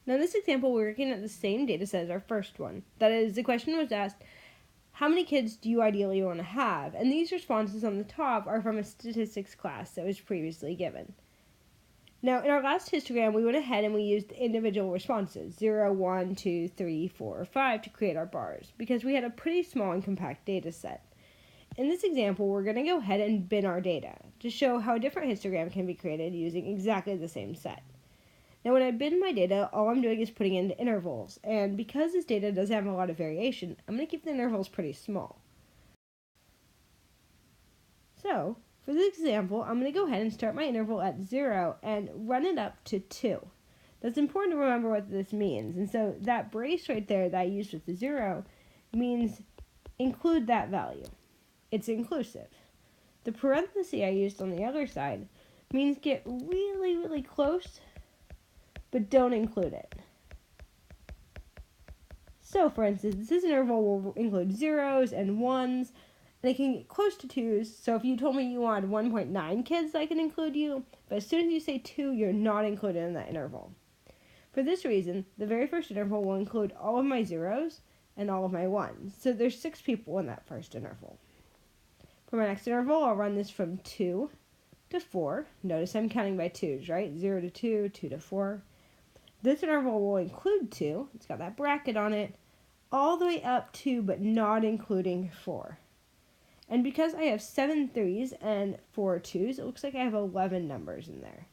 Now in this example, we're looking at the same data set as our first one. That is, the question was asked, how many kids do you ideally want to have? And these responses on the top are from a statistics class that was previously given. Now, in our last histogram, we went ahead and we used individual responses, 0, 1, 2, 3, 4, 5, to create our bars, because we had a pretty small and compact data set. In this example, we're going to go ahead and bin our data to show how a different histogram can be created using exactly the same set. Now, when I bin my data, all I'm doing is putting it into intervals, and because this data does have a lot of variation, I'm going to keep the intervals pretty small. So, for this example, I'm going to go ahead and start my interval at 0 and run it up to 2. That's important to remember what this means, and so that brace right there that I used with the 0 means include that value. It's inclusive. The parenthesis I used on the other side means get really, really close, but don't include it. So, for instance, this interval will include 0s and 1s, and it can get close to 2s, so if you told me you wanted 1.9 kids, I can include you, but as soon as you say 2, you're not included in that interval. For this reason, the very first interval will include all of my 0s and all of my 1s, so there's 6 people in that first interval. For my next interval, I'll run this from 2 to 4. Notice I'm counting by 2s, right? 0 to 2, 2 to 4. This interval will include 2, it's got that bracket on it, all the way up to but not including 4. And because I have 7 3s and 4 2s, it looks like I have 11 numbers in there.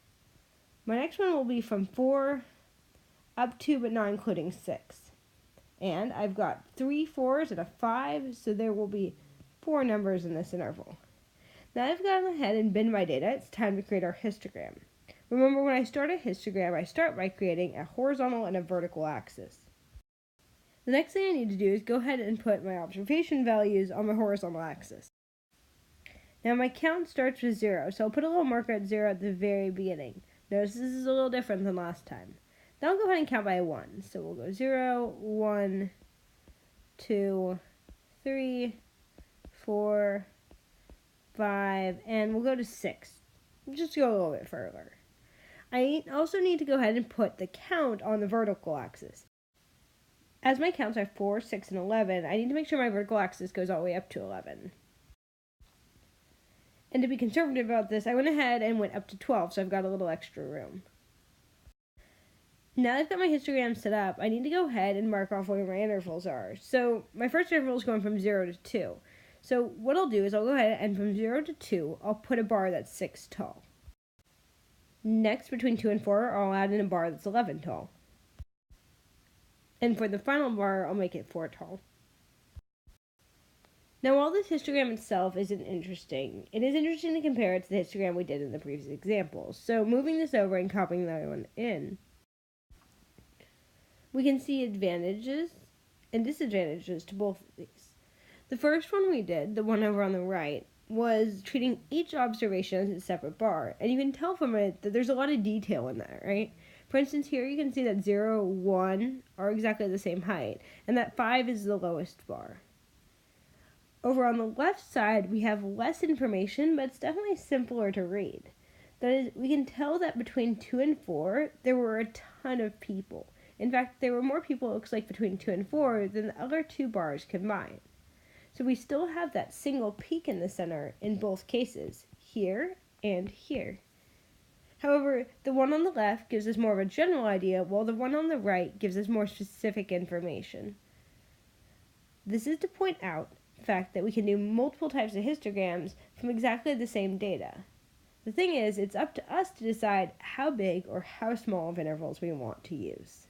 My next one will be from 4 up to but not including 6. And I've got 3 4s and a 5, so there will be 4 numbers in this interval. Now I've gone ahead and binned my data, it's time to create our histogram. Remember, when I start a histogram, I start by creating a horizontal and a vertical axis. The next thing I need to do is go ahead and put my observation values on my horizontal axis. Now my count starts with 0, so I'll put a little marker at 0 at the very beginning. Notice this is a little different than last time. Then I'll go ahead and count by 1. So we'll go 0, 1, 2, 3, 4, 5, and we'll go to 6. Just go a little bit further. I also need to go ahead and put the count on the vertical axis. As my counts are 4, 6, and 11, I need to make sure my vertical axis goes all the way up to 11. And to be conservative about this, I went ahead and went up to 12, so I've got a little extra room. Now that I've got my histogram set up, I need to go ahead and mark off where my intervals are. So my first interval is going from 0 to 2. So what I'll do is I'll go ahead and from 0 to 2, I'll put a bar that's 6 tall. Next, between 2 and 4, I'll add in a bar that's 11 tall. And for the final bar, I'll make it 4 tall. Now, while this histogram itself isn't interesting, it is interesting to compare it to the histogram we did in the previous example. So moving this over and copying the other one in, we can see advantages and disadvantages to both of these. The first one we did, the one over on the right, was treating each observation as a separate bar. And you can tell from it that there's a lot of detail in that, right? For instance, here you can see that 0, 1 are exactly the same height, and that 5 is the lowest bar. Over on the left side, we have less information, but it's definitely simpler to read. That is, we can tell that between 2 and 4, there were a ton of people. In fact, there were more people, it looks like, between 2 and 4 than the other two bars combined. So we still have that single peak in the center in both cases, here and here. However, the one on the left gives us more of a general idea, while the one on the right gives us more specific information. This is to point out the fact that we can do multiple types of histograms from exactly the same data. The thing is, it's up to us to decide how big or how small of intervals we want to use.